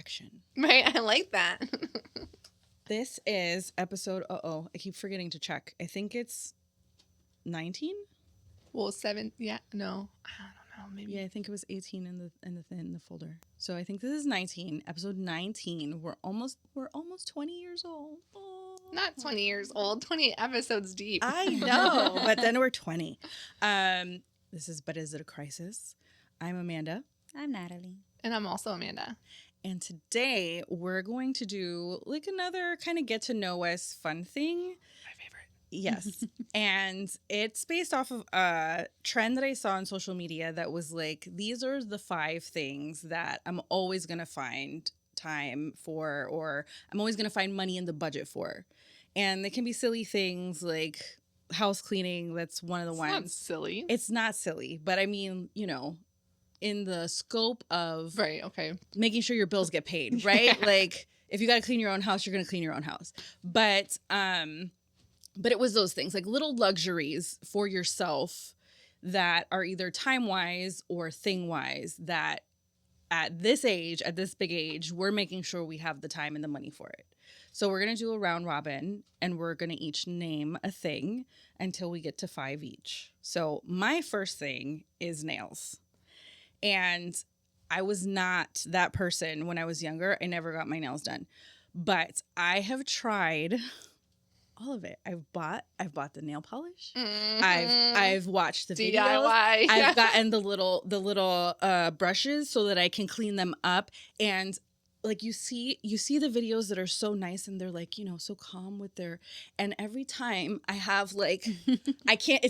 action. Right, I like that. This is episode, I keep forgetting to check. I think it's 19? Well, 7, yeah, no, I don't know, maybe. Yeah, I think it was 18 in the folder. So I think this is 19, episode 19. We're almost 20 years old. Oh. Not 20 years old, 20 episodes deep. I know, but then we're 20. This is But Is It a Crisis? I'm Amanda. I'm Natalie. And I'm also Amanda. And today we're going to do like another kind of get to know us fun thing. My favorite. Yes. And it's based off of a trend that I saw on social media that was like, these are the 5 things that I'm always going to find time for, or I'm always going to find money in the budget for. And they can be silly things like house cleaning. That's one of the ones. It's not silly. It's not silly, but I mean, you know, in the scope of right, okay, making sure your bills get paid, right? Yeah. Like if you got to clean your own house, you're going to clean your own house. But it was those things like little luxuries for yourself that are either time-wise or thing-wise that at this age, at this big age, we're making sure we have the time and the money for it. So we're going to do a round robin and we're going to each name a thing until we get to 5 each. So my first thing is nails. And I was not that person when I was younger. I never got my nails done. But I have tried all of it. I've bought the nail polish. Mm-hmm. I've watched the DIY. videos. I've gotten the little brushes so that I can clean them up. And like you see the videos that are so nice and they're like, you know, so calm with their, and every time I have like I can't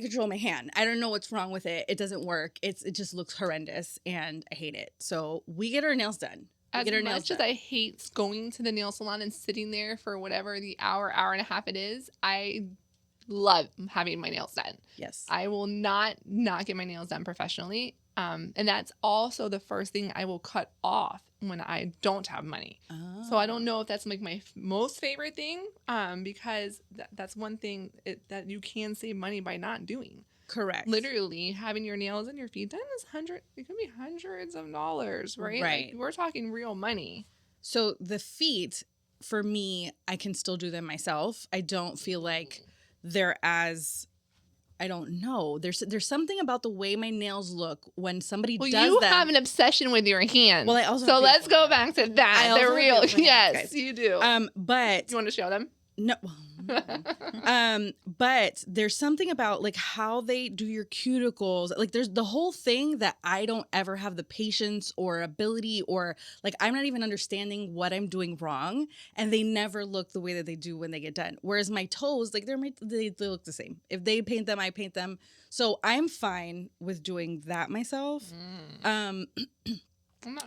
control my hand. I don't know what's wrong with it. It doesn't work. It just looks horrendous and I hate it. So we get our nails done. As much as I hate going to the nail salon and sitting there for whatever the hour and a half it is, I love having my nails done. Yes. I will not get my nails done professionally. And that's also the first thing I will cut off when I don't have money. Oh. So I don't know if that's like my most favorite thing, because that's one thing that you can save money by not doing. Correct. Literally having your nails and your feet done is it can be hundreds of dollars, right? Right. Like, we're talking real money. So the feet, for me, I can still do them myself. I don't feel like they're as, I don't know. There's something about the way my nails look when somebody does them. Well, you have an obsession with your hands. Well, I also so have let's go back to that. They're real. Yes, guys. you do. But You want to show them? no. But there's something about like how they do your cuticles. Like there's the whole thing that I don't ever have the patience or ability, or like I'm not even understanding what I'm doing wrong, and they never look the way that they do when they get done. Whereas my toes, like they look the same. If they paint them, I paint them. So I'm fine with doing that myself. And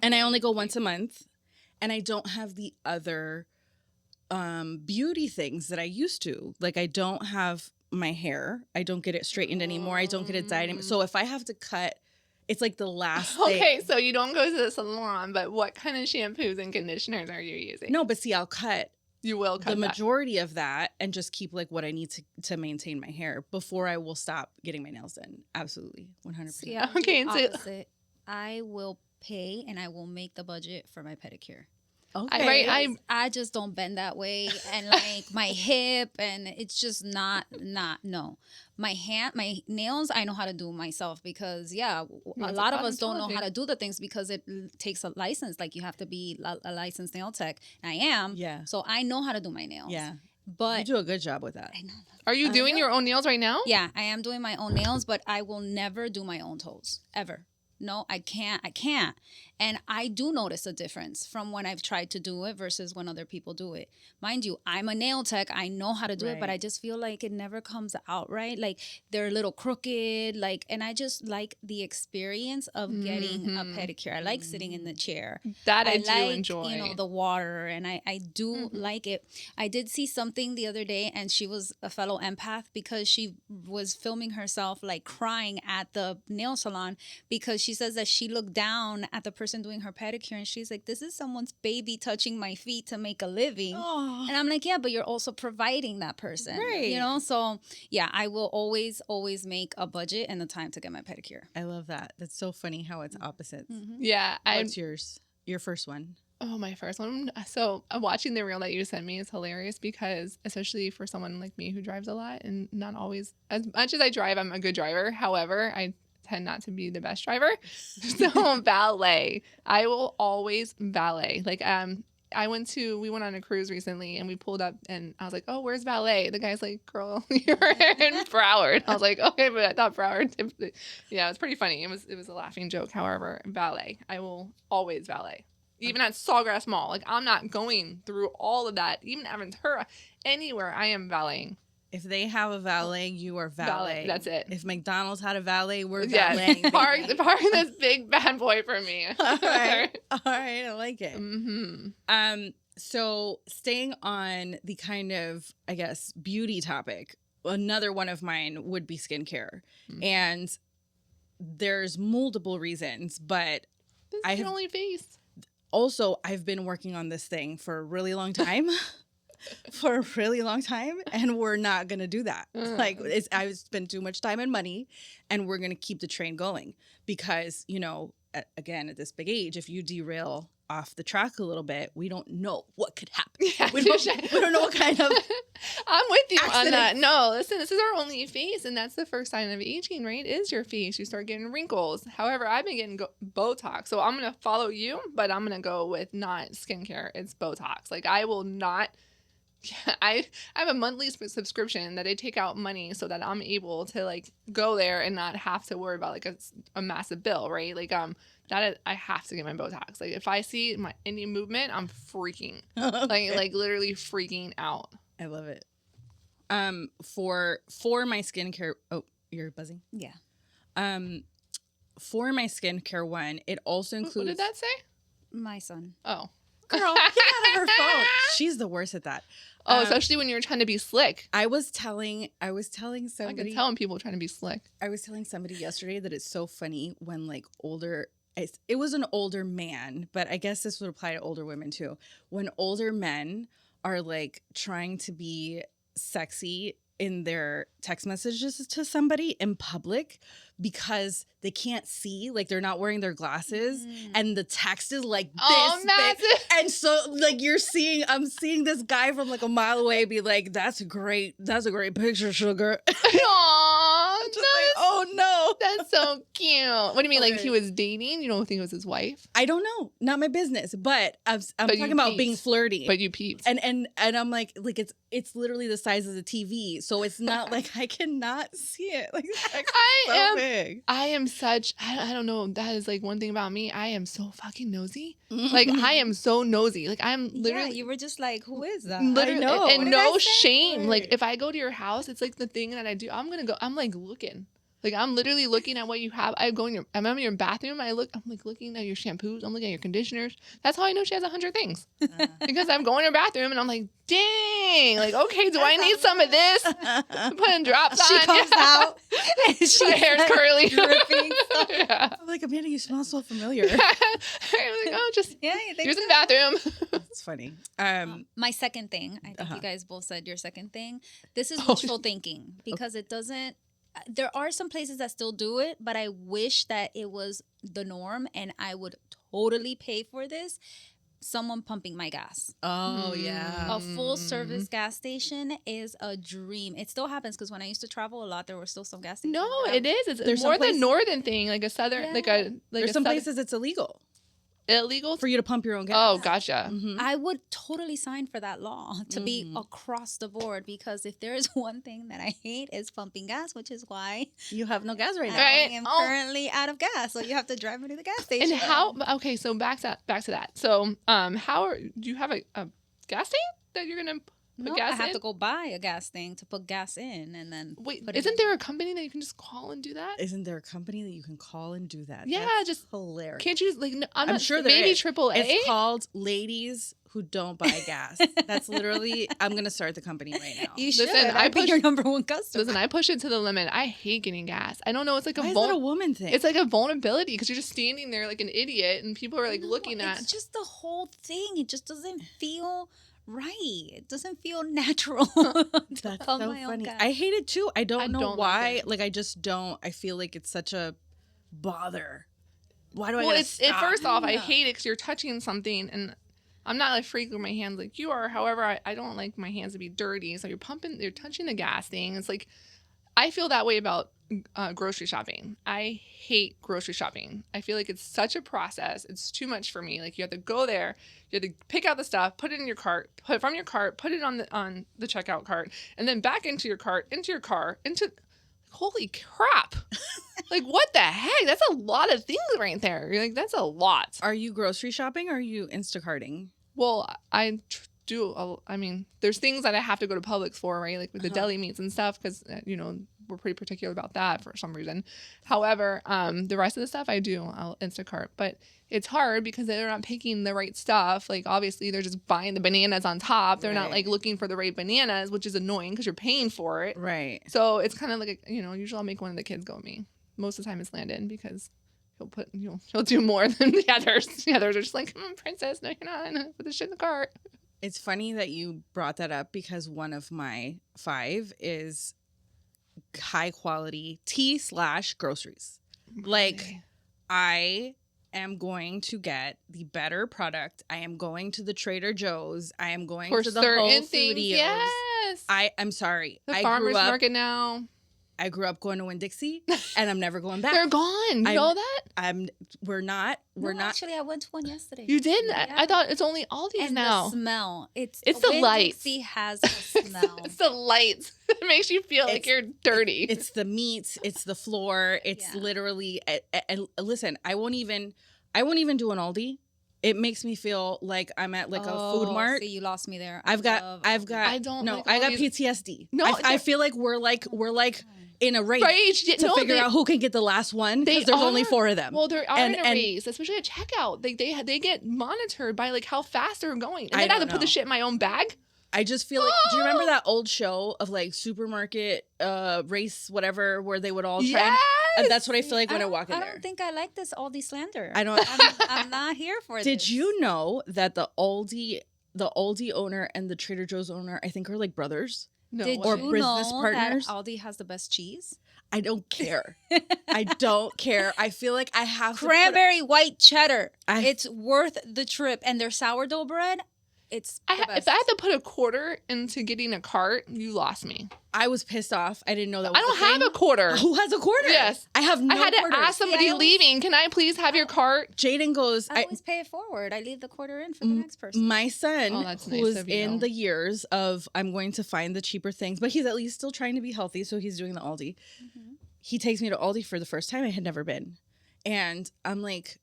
I only go once a month, and I don't have the other beauty things that I used to. Like I don't have my hair. I don't get it straightened anymore. I don't get it dyed anymore. So if I have to cut, it's like the last thing. Okay, so you don't go to the salon, but what kind of shampoos and conditioners are you using? No, but see, I'll cut you will cut the that. majority of that and just keep like what I need to maintain my hair before I will stop getting my nails done. Absolutely. 100%. Yeah. Okay, and so Opposite. I will pay and I will make the budget for my pedicure. Okay. I just don't bend that way, and like my hip, and it's just not no. My nails I know how to do myself because a lot of us don't know how to do the things because it takes a license. Like you have to be a licensed nail tech. And I am. Yeah. So I know how to do my nails. Yeah. But you do a good job with that. I know. Are you doing your own nails right now? Yeah, I am doing my own nails, but I will never do my own toes ever. No, I can't. And I do notice a difference from when I've tried to do it versus when other people do it. Mind you, I'm a nail tech. I know how to do it, but I just feel like it never comes out right. Like they're a little crooked, and I just like the experience of getting a pedicure. I like sitting in the chair. That I do enjoy. The water, and I do like it. I did see something the other day, and she was a fellow empath because she was filming herself like crying at the nail salon because she says that she looked down at the person doing her pedicure and she's like, this is someone's baby touching my feet to make a living. Oh. And I'm like, yeah, but you're also providing that person. Right. You know? So yeah, I will always make a budget and the time to get my pedicure. I love that. That's so funny how it's opposites. Yeah. What's yours? Your first one? Oh, my first one. So watching the reel that you sent me is hilarious because, especially for someone like me who drives a lot and not always, as much as I drive, I'm a good driver. However, I tend not to be the best driver. So valet, I will always valet. Like, we went on a cruise recently and we pulled up and I was like, oh, where's valet? The guy's like, girl, you're in Broward. I was like, okay, but I thought Broward. Yeah, it was pretty funny. It was a laughing joke. However, valet, I will always valet. Even at Sawgrass Mall. Like, I'm not going through all of that. Even at Ventura, anywhere, I am valeting. If they have a valet, you are valet. That's it. If McDonald's had a valet, we're Yes. valeting. Park this big bad boy for me. All right. I like it. Mm-hmm. So staying on the kind of, I guess, beauty topic, another one of mine would be skincare. Mm. And there's multiple reasons, but This I is have- your only face. also I've been working on this thing for a really long time. And we're not gonna do that. Like, I've spent too much time and money, and we're gonna keep the train going because, you know, again, at this big age, if you derail off the track a little bit, we don't know what could happen. Yeah, We don't know what kind of I'm with you on that. accidents. No, listen, this is our only face, and that's the first sign of aging, right? Is your face. You start getting wrinkles. However, I've been getting Botox, so I'm gonna follow you, but I'm gonna go with not skincare. It's Botox. Like, I will not. I have a monthly subscription that I take out money so that I'm able to, like, go there and not have to worry about, like, a massive bill, right? Like, I have to get my Botox. Like, if I see any movement, I'm freaking, like literally freaking out. I love it. For my skincare, oh, you're buzzing. Yeah. For my skincare one, it also includes. What did that say? My son. Oh. Girl, get out of her phone. She's the worst at that. Oh, especially when you're trying to be slick. I was telling I somebody. can tell when people are trying to be slick. I was telling somebody yesterday that it's so funny when, like, it was an older man, but I guess this would apply to older women too. When older men are, like, trying to be sexy in their text messages to somebody in public because they can't see, like, they're not wearing their glasses, and the text is like this massive. big. And so, like, I'm seeing this guy from, like, a mile away be like, that's a great picture, sugar. Aww, Just like, oh no, that's so cute. What do you mean? Like, Okay. he was dating? You don't think it was his wife? I don't know, not my business, but I'm But you talking about peeped. being flirty. But you peeped. And I'm like it's literally the size of the TV, so it's not like I cannot see it. Like, big. I am such, I don't know. That is, like, one thing about me. I am so fucking nosy. Like, I am so nosy. Like, I'm literally. Yeah, you were just like, who is that? Literally, know. and What did I no say? shame. Like, if I go to your house, it's like the thing that I do. I'm like looking. Like, I'm literally looking at what you have. I'm in your bathroom. I'm like looking at your shampoos. I'm looking at your conditioners. That's how I know she has 100 things. Because I'm going to her bathroom and I'm like, dang. Like, okay, do I need some of this? Putting drops on. She comes out and My she's hair's like, curly. dripping. Yeah. I'm like, Amanda, you smell so familiar. I'm like, oh, just Yeah, you think use the bathroom. It's funny. My second thing, I think Uh-huh. you guys both said your second thing. This is Oh, wishful thinking because it doesn't. There are some places that still do it, but I wish that it was the norm, and I would totally pay for this. Someone pumping my gas. Oh yeah. A full service gas station is a dream. It still happens because when I used to travel a lot, there were still some gas stations. No, that it is. It's There's more some the places- northern thing, like a southern, Yeah. like There's a some southern- places it's illegal illegal. for you to pump your own gas. Oh, gotcha. Mhm. I would totally sign for that law to be across the board, because if there is one thing that I hate is pumping gas, which is why You have no gas right now. Right. I am Oh. currently out of gas. So you have to drive me to the gas station. And how? Okay, so back to that. So, do you have a gas tank that you're gonna put No, gas I have in? to go buy a gas thing to put gas in, and then Wait, put it isn't in. there a company that you can just call and do that? Isn't there a company that you can call and do that? Yeah, That's just hilarious. Can't you like? No, I'm not, sure there maybe is. AAA. It's called Ladies Who Don't Buy Gas. That's literally. I'm gonna start the company right now. You should. Listen, I'd be push- your number one customer. Listen, I push it to the limit. I hate getting gas. I don't know. It's like Why is that a woman thing? It's like a vulnerability because you're just standing there like an idiot, and people are like No, looking at. It's just the whole thing. It just doesn't feel right. It doesn't feel natural. That's pump so my own funny. gas. I hate it too. I don't know don't like why. it. Like, I just don't. I feel like it's such a bother. Why do I? Well, gotta it's stop? first off, I Yeah. hate it because you're touching something, and I'm not like freak with my hands like you are. However, I don't like my hands to be dirty. So you're touching the gas thing. It's like, I feel that way about grocery shopping. I hate grocery shopping. I feel like it's such a process. It's too much for me. Like you have to go there, you have to pick out the stuff, put it in your cart, put it from your cart, put it on the checkout cart, and then back into your cart, into your car, into. Holy crap! Like what the heck? That's a lot of things right there. You're like, that's a lot. Are you grocery shopping or are you Instacarting? Well, I mean, there's things that I have to go to Publix for, right? Like with the deli meats and stuff, because, we're pretty particular about that for some reason. However, the rest of the stuff I'll Instacart. But it's hard because they're not picking the right stuff. Like, obviously, they're just buying the bananas on top. They're not, like, looking for the right bananas, which is annoying because you're paying for it. Right. So it's kind of like, usually I'll make one of the kids go with me. Most of the time it's Landon because he'll do more than the others. The others are just like, princess, no, you're not. Put this shit in the cart. It's funny that you brought that up because one of my 5 is high quality tea/groceries. Like, I am going to get the better product. I am going to the Trader Joe's. I am going for to the certain Whole things. Foods. Yes. I'm sorry. The farmer's market now. I grew up going to Winn-Dixie, and I'm never going back. They're gone. You know that? No, actually, I went to one yesterday. You did? Yeah. I thought it's only Aldi's and now. the smell. It's the lights. Winn-Dixie has a smell. It's the lights. It makes you feel like you're dirty. It's the meats. It's the floor. It's literally. And listen, I won't even do an Aldi. It makes me feel like I'm at like a food mart. See, you lost me there. I got I got PTSD. No, I feel like we're in a race to figure out who can get the last one because there's only 4 of them. Well, they are in a race, especially at checkout. They get monitored by like how fast they're going, and then I have to put the shit in my own bag. I just feel like, do you remember that old show of like supermarket race, whatever, where they would all try? Yes! And that's what I feel like when I walk in there. I don't think I like this Aldi slander. I'm not here for this. Did you know that the Aldi owner and the Trader Joe's owner, I think, are like brothers? No. Did or you business know partners? That Aldi has the best cheese? I don't care. I don't care. I feel like I have cranberry white cheddar. It's worth the trip, and their sourdough bread. It's if I had to put a quarter into getting a cart, you lost me. I was pissed off. I didn't know that was I don't have a quarter. Who has a quarter? Yes. I have no I had to quarters. ask somebody leaving, can I please have your cart? Jaden goes, I always pay it forward. I leave the quarter in for the next person. My son, who was nice in the years of, I'm going to find the cheaper things, but he's at least still trying to be healthy, so he's doing the Aldi. Mm-hmm. He takes me to Aldi for the first time. I had never been. And I'm like,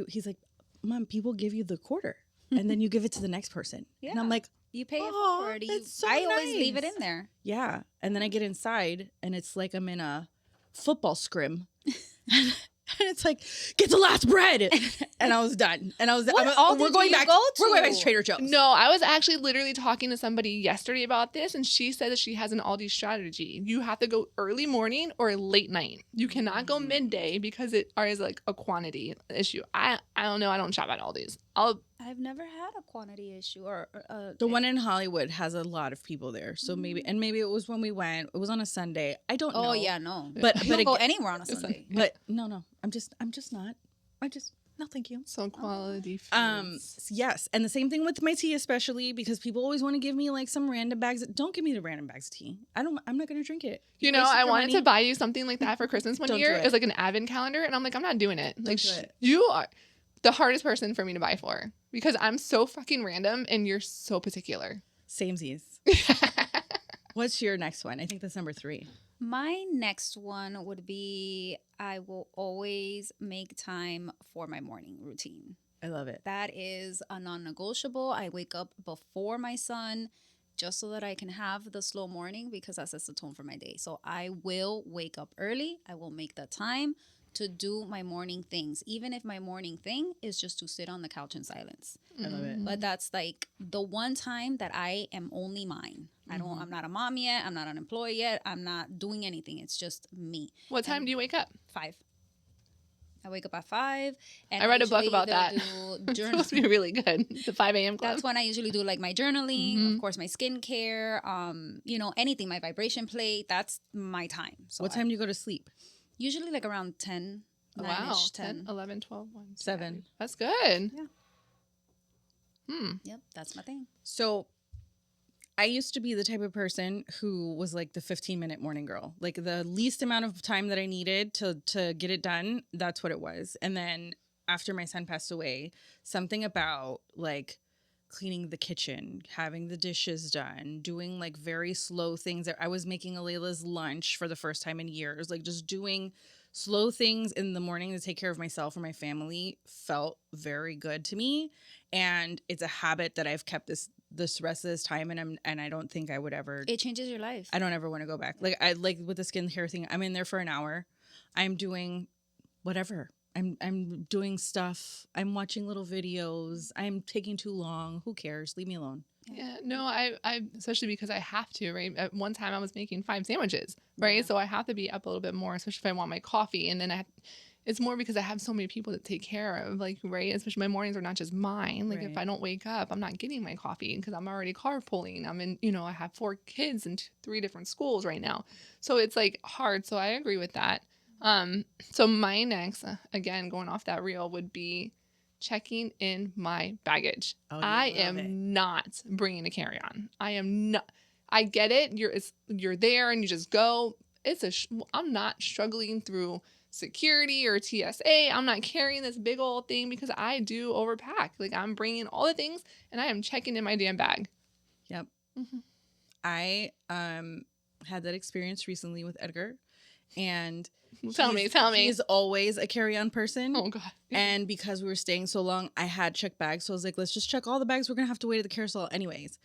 he's like, Mom, people give you the quarter. And then you give it to the next person. Yeah. And I'm like, you pay it forward. I always leave it in there. Yeah. And then I get inside and it's like I'm in a football scrim. And it's like, get the last bread. And I was done. And I was we're going back to Trader Joe's. No, I was actually literally talking to somebody yesterday about this, and she said that she has an Aldi strategy. You have to go early morning or late night. You cannot go midday because it is like a quantity issue. I don't know. I don't shop at Aldi's. I've never had a quantity issue or the one in Hollywood has a lot of people there. So maybe it was when we went. It was on a Sunday. I don't know. Oh yeah, no. But you don't go anywhere on a Sunday. But no. I'm just not. No, thank you. So quality foods. Yes. And the same thing with my tea, especially because people always want to give me like some random bags. Don't give me the random bags of tea. I'm not going to drink it. I wanted to buy you something like that for Christmas one year. It was like an advent calendar. And I'm like, I'm not doing it. Like, you are the hardest person for me to buy for because I'm so fucking random and you're so particular. Samesies. What's your next one? I think that's number 3. My next one would be I will always make time for my morning routine. I love it. That is a non-negotiable. I wake up before my son just so that I can have the slow morning because that sets the tone for my day. So I will wake up early. I will make the time to do my morning things, even if my morning thing is just to sit on the couch in silence. I love it. But that's like the one time that I am only mine. I'm not a mom yet. I'm not an employee yet. I'm not doing anything. It's just me. What time do you wake up? 5. I wake up at 5. And I read a book about that. It's supposed to be really good. The 5 a.m. club. That's when I usually do like my journaling, of course, my skincare, anything, my vibration plate. That's my time. So what time do you go to sleep? Usually like around 10. Wow. 10. 11, 12, 1, 7. That's good. Yeah. Yep, that's my thing. So I used to be the type of person who was like the 15-minute morning girl. Like the least amount of time that I needed to get it done, that's what it was. And then after my son passed away, something about like cleaning the kitchen, having the dishes done, doing like very slow things. I was making Alayla's lunch for the first time in years, like just doing slow things in the morning to take care of myself or my family felt very good to me. And it's a habit that I've kept this rest of this time, and I don't think I would ever. It changes your life. I don't ever want to go back. Like I like with the skincare thing, I'm in there for an hour. I'm doing whatever. I'm doing stuff. I'm watching little videos. I'm taking too long. Who cares? Leave me alone. Yeah, no, I especially because I have to, right? At one time I was making 5 sandwiches, right? Yeah. So I have to be up a little bit more, especially if I want my coffee. And then it's more because I have so many people to take care of, like, right? Especially my mornings are not just mine. Like, if Right. I don't wake up, I'm not getting my coffee because I'm already carpooling. I'm in, I have 4 kids in 3 different schools right now. So it's like hard. So I agree with that. So my next, again, going off that reel would be checking in my baggage. Oh, you I love am it. not bringing a carry-on. I am not. I get it. You're there and you just go. I'm not struggling through security or TSA. I'm not carrying this big old thing because I do overpack. Like, I'm bringing all the things and I am checking in my damn bag. Yep. Mhm. I had that experience recently with Edgar, and Tell me. He's always a carry-on person. Oh God. And because we were staying so long, I had checked bags. So I was like, let's just check all the bags. We're going to have to wait at the carousel anyways.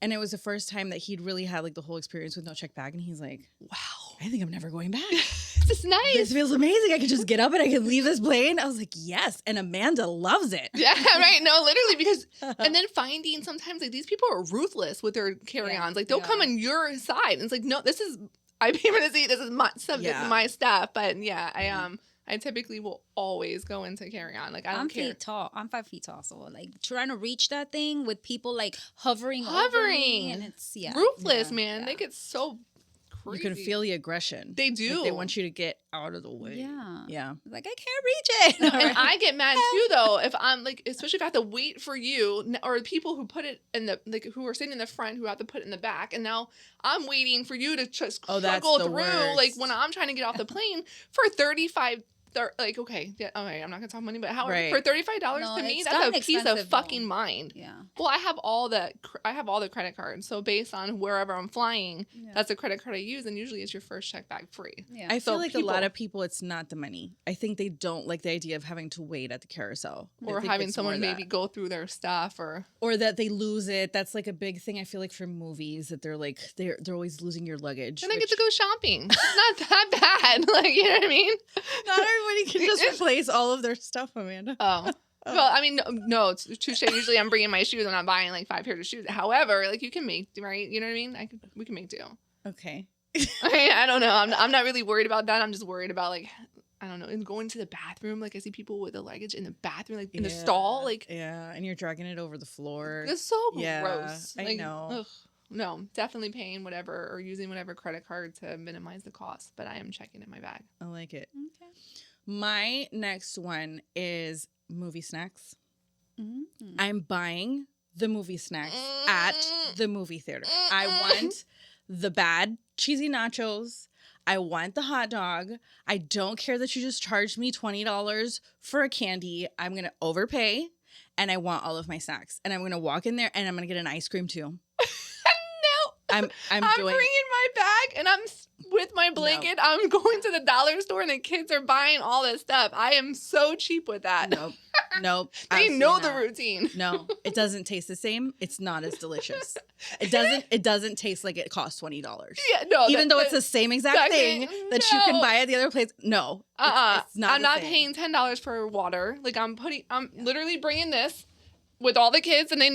And it was the first time that he'd really had like the whole experience with no check bag. And he's like, wow, I think I'm never going back. This is nice. This feels amazing. I could just get up and I could leave this plane. I was like, yes. And Amanda loves it. Yeah, right. No, literally, because and then finding sometimes like these people are ruthless with their carry-ons. Like they'll come on your side. And it's like, no, this is I pay for this. This is my stuff. This is my stuff. But yeah, I typically will always go into carry-on. Like I'm feet tall. I'm 5 feet tall. So like trying to reach that thing with people like hovering over me, and it's ruthless, man. They get so crazy. You can feel the aggression. They do. Like they want you to get out of the way. Yeah. Like I can't reach it. And I get mad too, though, if I'm like, especially if I have to wait for you or people who put it in the, like, who are sitting in the front who have to put it in the back. And now I'm waiting for you to just struggle through. Worst. Like when I'm trying to get off the plane for 35 like, okay, I'm not gonna talk money, but how for $35 to me, that's a piece of fucking mind. Yeah. Well, I have all the credit cards, so based on wherever I'm flying, that's the credit card I use, and usually it's your first check bag free. Yeah. I feel like a lot of people, it's not the money. I think they don't like the idea of having to wait at the carousel, or having someone maybe go through their stuff, or that they lose it. That's like a big thing. I feel like for movies that they're like they're always losing your luggage. And I get to go shopping. It's not that bad. Like, you know what I mean? Not everybody can just replace all of their stuff, Amanda. Oh. Well, I mean, no, it's touche. Usually I'm bringing my shoes. I'm not buying like 5 pairs of shoes. However, like you can make, right? You know what I mean? We can make do. Okay. I don't know. I'm not really worried about that. I'm just worried about like, I don't know, and going to the bathroom. Like I see people with the luggage in the bathroom, like in the stall. Like, yeah, and you're dragging it over the floor. It's so gross. I like, know. Ugh. No, definitely paying whatever or using whatever credit card to minimize the cost. But I am checking in my bag. I like it. Okay. My next one is movie snacks. Mm-hmm. I'm buying the movie snacks at the movie theater. I want the bad cheesy nachos. I want the hot dog. I don't care that you just charged me $20 for a candy. I'm going to overpay, and I want all of my snacks. And I'm going to walk in there, and I'm going to get an ice cream too. I'm bringing my bag and I'm with my blanket. No. I'm going to the dollar store and the kids are buying all this stuff. I am so cheap with that. Nope. They know the routine. No, it doesn't taste the same. It's not as delicious. It doesn't taste like it costs $20. Yeah, no. Even though it's the same exact thing that you can buy at the other place. No. It's not. I'm not paying $10 for water. Like I'm literally bringing this with all the kids, and they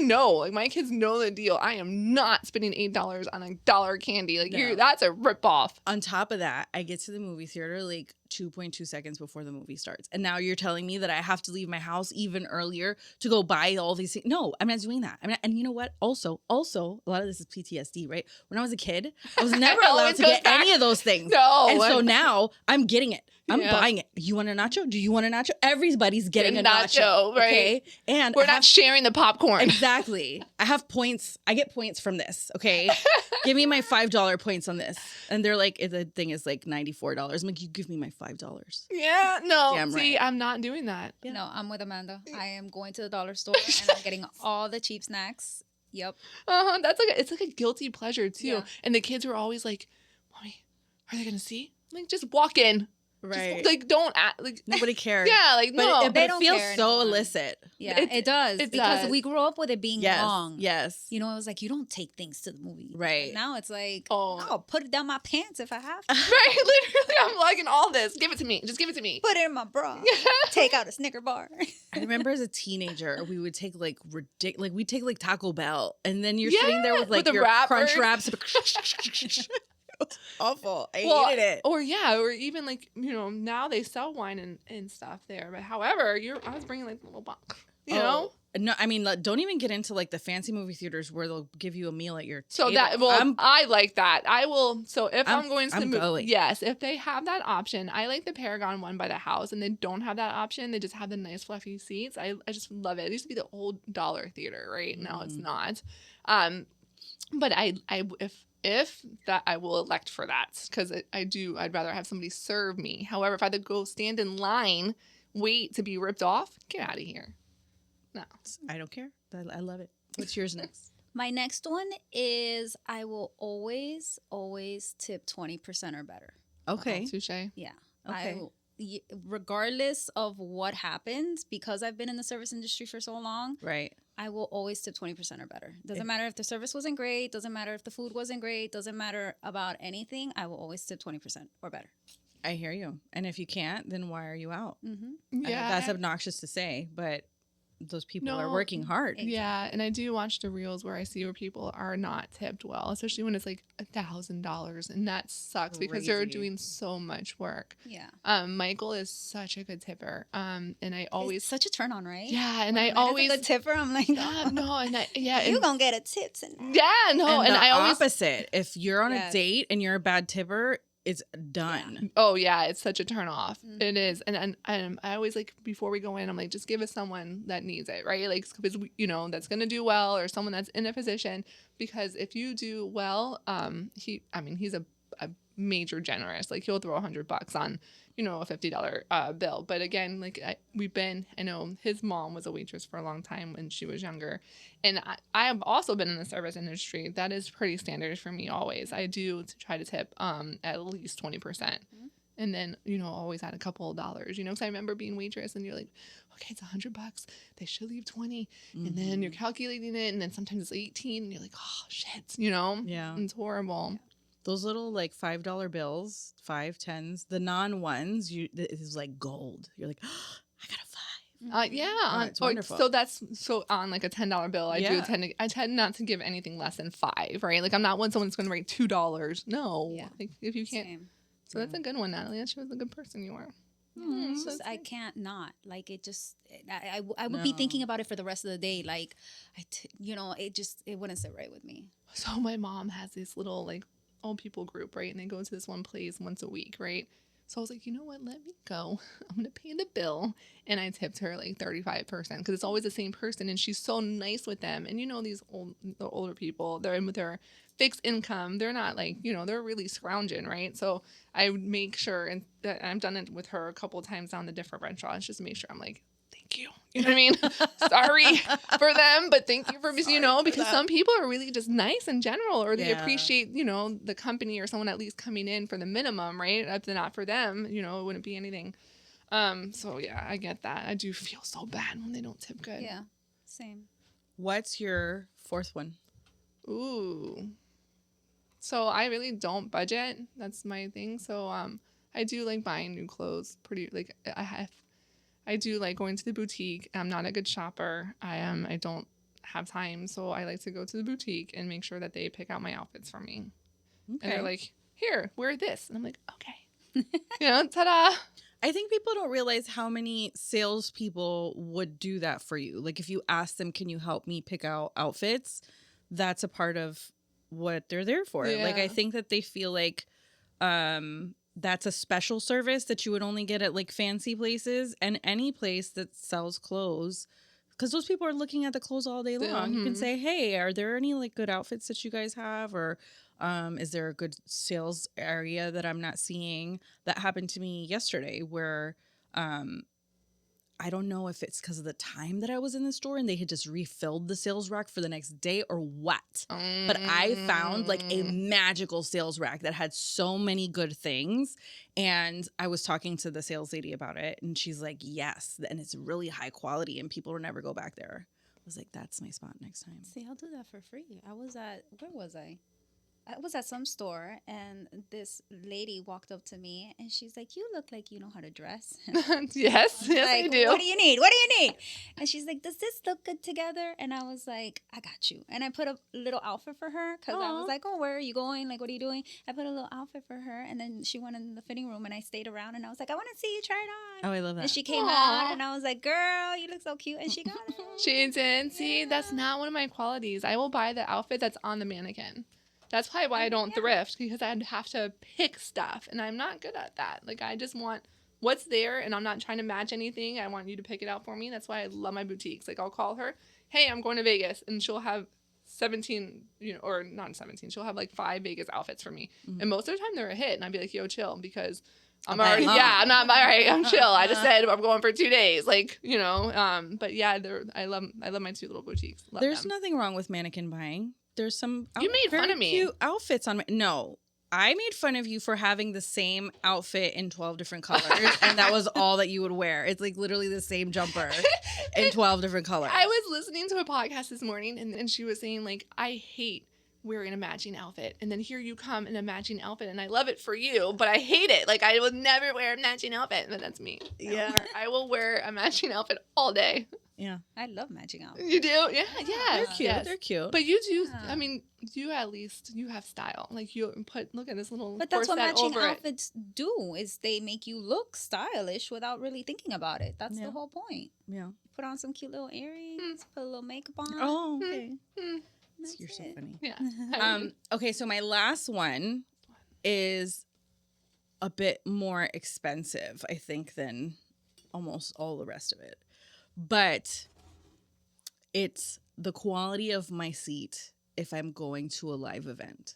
know, like my kids know the deal. I am not spending $8 on a dollar candy. Like that's a ripoff. On top of that, I get to the movie theater like 2.2 seconds before the movie starts. And now you're telling me that I have to leave my house even earlier to go buy all these things. No, I'm not doing that. And you know what? Also, a lot of this is PTSD, right? When I was a kid, I was never allowed to get any of those things. No. And so now I'm getting it. I'm buying it. You want a nacho? Do you want a nacho? Everybody's getting a nacho, right? Okay, and We're not sharing the popcorn. Exactly. I have points. I get points from this. Okay, give me my $5 points on this. And they're like, the thing is like $94. I'm like, you give me my $5. Yeah, no. Damn See, right. I'm not doing that. Yeah. No, I'm with Amanda. I am going to the dollar store and I'm getting all the cheap snacks. Yep. That's it's like a guilty pleasure too. Yeah. And the kids were always like, "Mommy, are they gonna see?" I'm like, just walk in. Right. Just, like, don't act like Nobody cares. Yeah, like But no. They it don't feels care so anymore. illicit. Yeah, it does. It because does. we grew up with it being Yes. wrong. Yes. You know, it was like, you don't take things to the movie. Right. Now it's like, Oh. I'll put it down my pants if I have to. Right, literally, I'm liking all this. Give it to me. Just give it to me. Put it in my bra. Take out a Snicker bar. I remember as a teenager, we would take like we'd take like Taco Bell, and then you're sitting there with like the your wrappers. crunch wraps. It was awful. I hated it. Or even like, now they sell wine and stuff there. But however, I was bringing like a little box, you know? No, I mean, like, don't even get into like the fancy movie theaters where they'll give you a meal at your So table. I like that. I will. So if I'm going to the movie, going. yes, if they have that option, I like the Paragon one by the house, and they don't have that option. They just have the nice fluffy seats. I just love it. It used to be the old dollar theater, right? Now it's not. But if that, I will elect for that because I'd rather have somebody serve me. However, if I had to go stand in line, wait to be ripped off, get out of here. No, I don't care. I love it. What's yours next? My next one is I will always tip 20% or better. Okay. touche. Yeah. Okay. Regardless of what happens, because I've been in the service industry for so long, Right. I will always tip 20% or better. Doesn't matter if the service wasn't great. Doesn't matter if the food wasn't great. Doesn't matter about anything. I will always tip 20% or better. I hear you. And if you can't, then why are you out? Mm-hmm. Yeah, That's obnoxious to say, but those people are No. working hard. Yeah, and I do watch the reels where I see where people are not tipped well, especially when it's like $1,000, and that sucks because they're Crazy. doing so much work. Yeah. Michael is such a good tipper, and I always It's such a turn on, right? yeah, and When I it's always a good tipper. I'm like, yeah, no, and you gonna get a tip tonight. yeah, no, and the I always opposite. If you're on a Yes. date and you're a bad tipper, it's done. oh yeah, it's such a turn off. Mhm. It is, and I always like before we go in, I'm like, just give us someone that needs it, right? Like because that's gonna do well, or someone that's in a position. Because if you do well, he's a major generous. Like he'll throw $100 on, a $50 bill. But again, like I know his mom was a waitress for a long time when she was younger, and I have also been in the service industry. That is pretty standard for me always. I do try to tip at least 20%. And then, always add a couple of dollars, because I remember being waitress and you're like, okay, it's $100. They should leave 20. And then you're calculating it. And then sometimes it's 18 and you're like, oh shit, Yeah. It's horrible. Those little like $5 bills, 5, 10s, the non ones, it is like gold. You're like, oh, I got a 5. Yeah. it's wonderful. So on like a $10 bill, I tend not to give anything less than 5, right? Like I'm not someone that's going to write $2. No. Yeah. Like if you can't. Same. So that's a good one, Natalie. That shows a good person you are. It's just, I can't not. Like it just, I would be thinking about it for the rest of the day. Like, it wouldn't sit right with me. So my mom has this little like old people group, right? And they go to this one place once a week, right? So I was like, you know what? Let me go. I'm going to pay the bill. And I tipped her like 35% because it's always the same person. And she's so nice with them. And the older people, they're in with their fixed income. They're not like, they're really scrounging, right? So I would make sure, and that I've done it with her a couple of times on the different restaurants, just to make sure I'm like, thank you. You know what I mean? Sorry for them, but thank you for because some people are really just nice in general, or they appreciate, the company or someone at least coming in for the minimum, right? If not for them, it wouldn't be anything. So yeah, I get that. I do feel so bad when they don't tip good. Yeah, same. What's your fourth one? Ooh. So I really don't budget. That's my thing. So I do like buying new clothes. I do like going to the boutique. I'm not a good shopper. I don't have time, so I like to go to the boutique and make sure that they pick out my outfits for me. Okay. And they're like, "Here, wear this," and I'm like, "Okay." Ta-da. I think people don't realize how many salespeople would do that for you. Like if you ask them, can you help me pick out outfits? That's a part of what they're there for. Yeah. Like I think that they feel like that's a special service that you would only get at like fancy places, and any place that sells clothes, because those people are looking at the clothes all day long. You can say, hey, are there any like good outfits that you guys have, or is there a good sales area that I'm not seeing? That happened to me yesterday where I don't know if it's because of the time that I was in the store and they had just refilled the sales rack for the next day or what. But I found like a magical sales rack that had so many good things. And I was talking to the sales lady about it, and she's like, yes, and it's really high quality and people will never go back there. I was like, that's my spot next time. See, I'll do that for free. Where was I? I was at some store, and this lady walked up to me, and she's like, you look like you know how to dress. Yes, like, I do. What do you need? What do you need? And she's like, does this look good together? And I was like, I got you. And I put a little outfit for her because I was like, oh, where are you going? Like, what are you doing? I put a little outfit for her, and then she went in the fitting room, and I stayed around, and I was like, I want to see you try it on. Oh, I love that. And she came out, and I was like, girl, you look so cute. And she got it. She did. See, that's not one of my qualities. I will buy the outfit that's on the mannequin. That's probably why I don't thrift, because I'd have to pick stuff, and I'm not good at that. like, I just want what's there, and I'm not trying to match anything. I want you to pick it out for me. That's why I love my boutiques. Like, I'll call her, hey, I'm going to Vegas, and she'll have 17, or not 17, she'll have like 5 Vegas outfits for me. And most of the time they're a hit, and I'd be like, yo, chill, because I'm already, I'm not, all right, I'm chill. I just said I'm going for 2 days, like, but yeah, I love my 2 little boutiques. Love There's them. nothing wrong with mannequin buying. There's some You made fun of me. Cute outfits on my, no, I made fun of you for having the same outfit in 12 different colors, and that was all that you would wear. It's like literally the same jumper in 12 different colors. I was listening to a podcast this morning, and she was saying, like, I hate wearing a matching outfit, and then here you come in a matching outfit, and I love it for you, but I hate it. Like, I would never wear a matching outfit, but that's me. Yeah. I will wear a matching outfit all day. Yeah. I love matching outfits. You do? Yeah, They're cute. yes. They're cute. But you do, I mean, you have style. Like, you look at this little But that's what corset matching over outfits do, is they make you look stylish without really thinking about it. That's the whole point. Yeah. Put on some cute little earrings, put a little makeup on. Oh, okay. That's You're so it. funny. Yeah. Okay, so my last one is a bit more expensive, I think, than almost all the rest of it. But it's the quality of my seat if I'm going to a live event.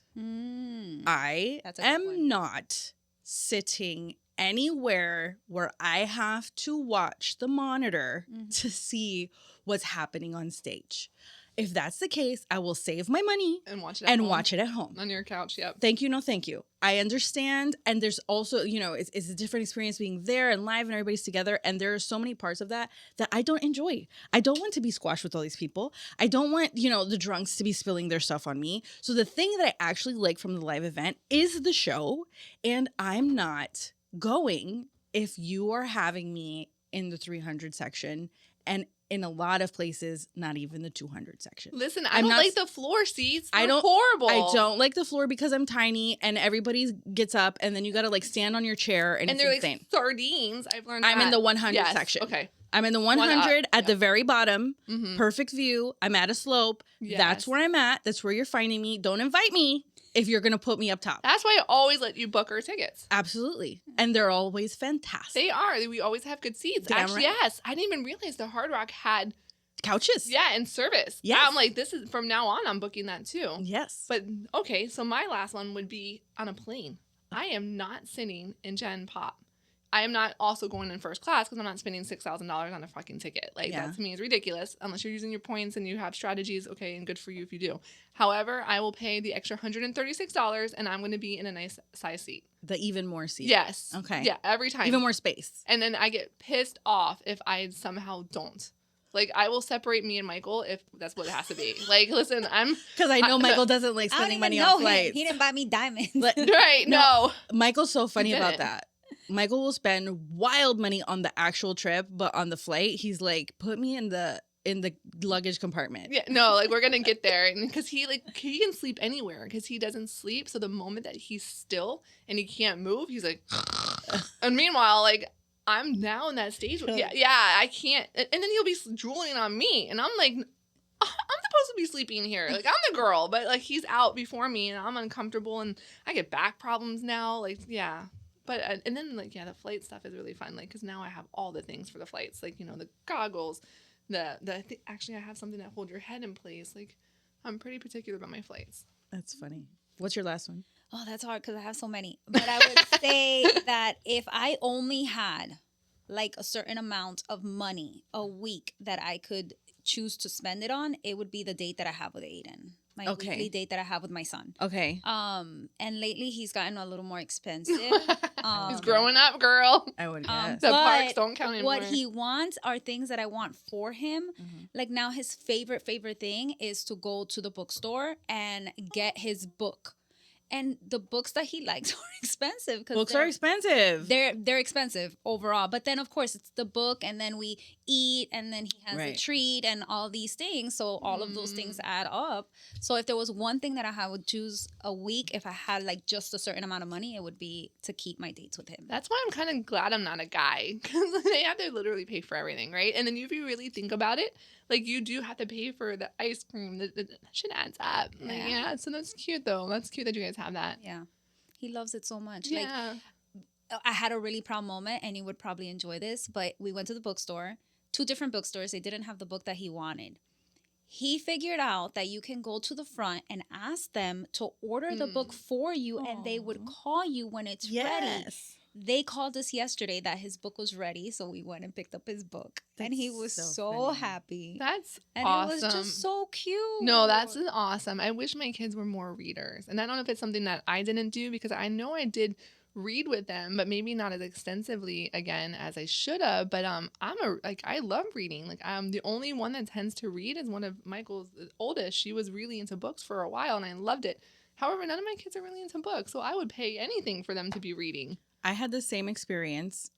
I That's a good am one. not sitting anywhere where I have to watch the monitor to see what's happening on stage. If that's the case, I will save my money and watch it at home. home. On your couch, yep. Thank you, no thank you. I understand. And there's also, it's a different experience being there and live and everybody's together. And there are so many parts of that I don't enjoy. I don't want to be squashed with all these people. I don't want, the drunks to be spilling their stuff on me. So the thing that I actually like from the live event is the show. And I'm not going if you are having me in the 300 section, and in a lot of places, not even the 200 section. Listen, I don't like the floor seats. They're horrible. I don't like the floor because I'm tiny and everybody gets up and then you got to like stand on your chair and it's they're insane. like sardines. I've learned I'm that. in the 100 Yes. section. Okay. I'm in the 100 at the very bottom. Perfect view. I'm at a slope. Yes. That's where I'm at. That's where you're finding me. Don't invite me if you're going to put me up top. That's why I always let you book our tickets. Absolutely. And they're always fantastic. They are. We always have good seats. Damn Actually, right. yes. I didn't even realize the Hard Rock had couches. Yeah, and service. Yes. I'm like, this is from now on, I'm booking that too. Yes. But okay, so my last one would be on a plane. I am not sitting in Gen Pop. I am not also going in first class because I'm not spending $6,000 on a fucking ticket. Like, that to me is ridiculous. Unless you're using your points and you have strategies, okay, and good for you if you do. However, I will pay the extra $136 and I'm going to be in a nice size seat. The even more seat. Yes. Okay. Yeah, every time. Even more space. And then I get pissed off if I somehow don't. Like, I will separate me and Michael if that's what it has to be. Like, listen, because I know Michael doesn't like spending money on flights. He didn't buy me diamonds. Right, no. Michael's so funny about that. Michael will spend wild money on the actual trip, but on the flight, he's like, put me in the luggage compartment. Yeah, no, like, we're gonna get there, and because he can sleep anywhere because he doesn't sleep. So the moment that he's still and he can't move, he's like, and meanwhile, like, I'm now in that stage. Yeah, I can't. And then he'll be drooling on me, and I'm like, I'm supposed to be sleeping here. Like, I'm the girl, but like, he's out before me, and I'm uncomfortable, and I get back problems now. Like, yeah. But and then like the flight stuff is really fun, like because now I have all the things for the flights, like the goggles, actually I have something that holds your head in place. Like I'm pretty particular about my flights. That's funny. What's your last one? Oh, that's hard because I have so many. But I would say that if I only had like a certain amount of money a week that I could choose to spend it on, it would be the date that I have with Aiden. My weekly date that I have with my son. Okay. And lately he's gotten a little more expensive. He's growing up, girl. I would guess. The parks don't count anymore. What he wants are things that I want for him. Mm-hmm. Like now his favorite thing is to go to the bookstore and get his book. And the books that he likes are expensive. Books are expensive. They're expensive overall. But then, of course, it's the book, and then we eat, and then he has a treat, and all these things. So all of those things add up. So if there was one thing that I would choose a week, if I had like just a certain amount of money, it would be to keep my dates with him. That's why I'm kind of glad I'm not a guy, because they have to literally pay for everything, right? And then if you really think about it, like you do have to pay for the ice cream. That shit adds up. Like, so that's cute though. That's cute that you guys have that. Yeah. He loves it so much. Yeah. Like I had a really proud moment, and you would probably enjoy this, but we went to the bookstore, 2 different bookstores. They didn't have the book that he wanted. He figured out that you can go to the front and ask them to order the book for you, and they would call you when it's ready. They called us yesterday that his book was ready, so we went and picked up his book. And he was so happy. That's and awesome. It was just so cute. No, that's awesome. I wish my kids were more readers. And I don't know if it's something that I didn't do, because I know I did read with them, but maybe not as extensively again as I should have. But I love reading. Like the only one that tends to read is one of Michael's oldest. She was really into books for a while, and I loved it. However, none of my kids are really into books, so I would pay anything for them to be reading. I had the same experience.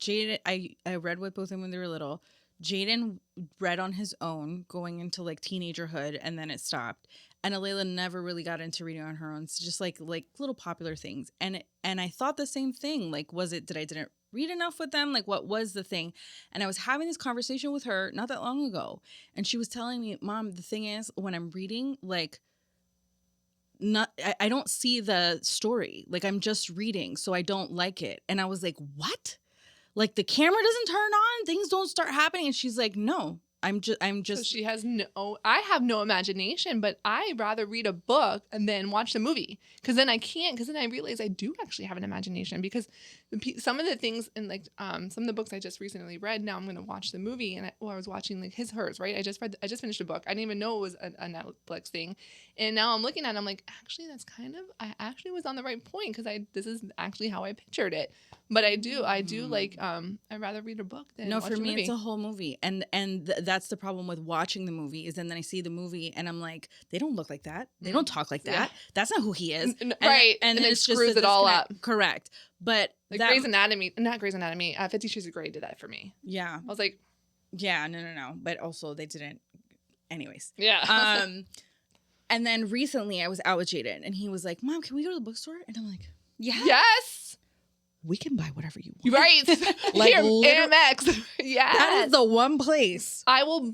Jaden, I read with both of them when they were little. Jaden read on his own going into like teenagerhood, and then it stopped. And Alayla never really got into reading on her own. It's just like little popular things. And I thought the same thing. Like, was it that I didn't read enough with them? Like, what was the thing? And I was having this conversation with her not that long ago, and she was telling me, Mom, the thing is, when I'm reading, like, I don't see the story. Like, I'm just reading, so I don't like it. And I was like, what? Like, the camera doesn't turn on, things don't start happening. And she's like, no, I'm just. So she has I have no imagination, but I rather read a book and then watch the movie, because then I can't. Because then I realize I do actually have an imagination, because some of the things in like some of the books I just recently read, now I'm going to watch the movie, and I was watching like hers, right? I just finished a book. I didn't even know it was a Netflix thing, and now I'm looking at it, I'm like, actually, I actually was on the right point, because this is actually how I pictured it. But I do like I'd rather read a book than watch for a me movie. It's a whole movie, and that's the problem with watching the movie, is then I see the movie and I'm like, they don't look like that, they don't talk like that, Yeah. that's not who he is, right? And then it it's screws just it all up. Correct, but Like Grey's Anatomy, not Grey's Anatomy. 50 Shades of Grey did that for me. Yeah, I was like, yeah, no, but also they didn't. Anyways, yeah. And then recently I was out with Jaden, and he was like, Mom, can we go to the bookstore? And I'm like, Yes. We can buy whatever you want. Right. Like, here, AMX. Yeah. That is the one place. I will,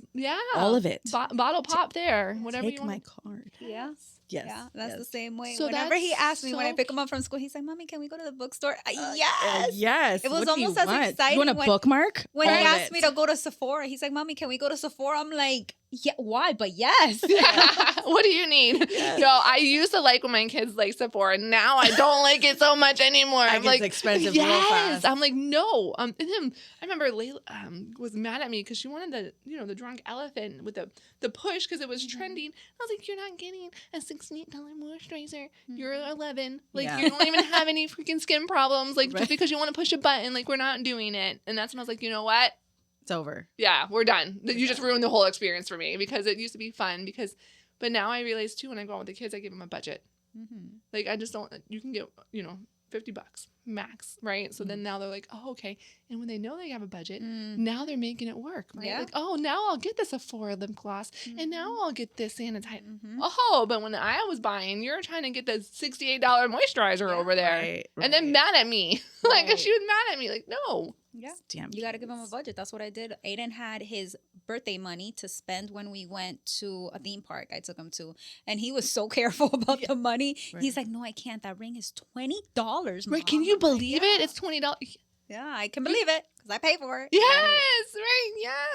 all of it. Bottle pop there. Whatever Take you want. my card. Yeah. Yes. Yeah, that's the same way. So Whenever he that's asked me when I so pick him up from school, he's like, Mommy, can we go to the bookstore? Yes. Yes. It was What do you almost as want? exciting You want a bookmark? When All he of asked it. me to go to Sephora, he's like, Mommy, can we go to Sephora? I'm like, yeah, why? But yes. What do you need? Yes. No, I used to like when my kids like Sephora. Now I don't like it so much anymore. I'm like, expensive. yes. Real fast. I'm like, no. And then I remember Layla was mad at me because she wanted the drunk elephant with the push because it was trending. I was like, you're not getting a $68 moisturizer. You're 11. Like, Yeah. you don't even have any freaking skin problems. Like, Right. just because you want to push a button, like, we're not doing it. And that's when I was like, you know what? It's over. Yeah, we're done. You just ruined the whole experience for me, because it used to be fun. But now I realize too, when I go out with the kids, I give them a budget. Mm-hmm. Like, I just don't. You can get $50 max, right? So then now they're like, oh, okay. And when they know they have a budget, now they're making it work, right? Yeah. Like, oh, now I'll get this Sephora lip gloss, and now I'll get this sanitizer. Mm-hmm. Oh, but when I was buying, you're trying to get the $68 moisturizer over there, Right, and then mad at me. Like, and she was mad at me. Like, no. Yeah. Damn. You got to give him a budget. That's what I did. Aiden had his birthday money to spend when we went to a theme park I took him to. And he was so careful about the money. Right. He's like, no, I can't. That ring is $20, Mom. Right? Can you believe it? It's $20. Yeah, I can believe it because I pay for it. Yes, right.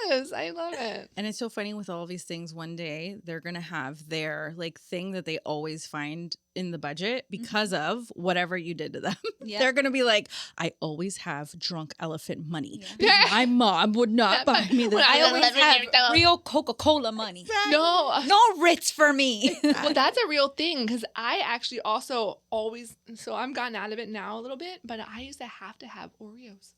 Yes, I love it. And it's so funny with all these things. One day they're gonna have their like thing that they always find in the budget because of whatever you did to them. Yeah. They're gonna be like, I always have drunk elephant money. Yeah. Because Yeah. my mom would not buy me this. When I always have $11 real Coca-Cola money. No, No Ritz for me. well, that's a real thing because I actually also always, so I'm gotten out of it now a little bit, but I used to have Oreos.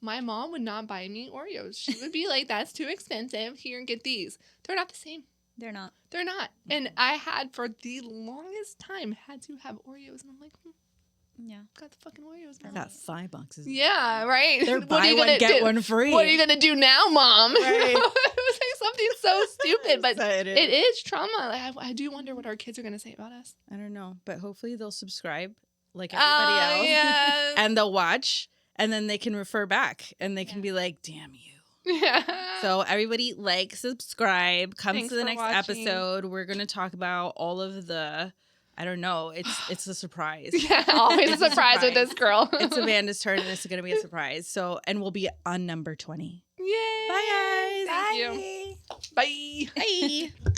My mom would not buy me Oreos. She would be like, that's too expensive. Here, get these. They're not the same. They're not. They're not. And I had, for the longest time, had to have Oreos. And I'm like, Yeah. got the fucking Oreos, I Mom. got $5. Yeah, right. They're What are buy you one, gonna get do? one free. What are you going to do now, Mom? Right. It was like something so stupid, but Excited. it is trauma. Like, I do wonder what our kids are going to say about us. I don't know, but hopefully they'll subscribe like everybody else, Yes. and they'll watch, and then they can refer back, and they can Yeah. be like, "Damn you." Yeah. So everybody, like, subscribe. Come Thanks to the for next watching. episode. We're gonna talk about all of the. I don't know. It's a surprise. Yeah, always a It's a surprise with surprise. this girl. It's Amanda's turn, and it's gonna be a surprise. So, and we'll be on number 20. Yay. Bye, guys. Thank you. Bye. Bye.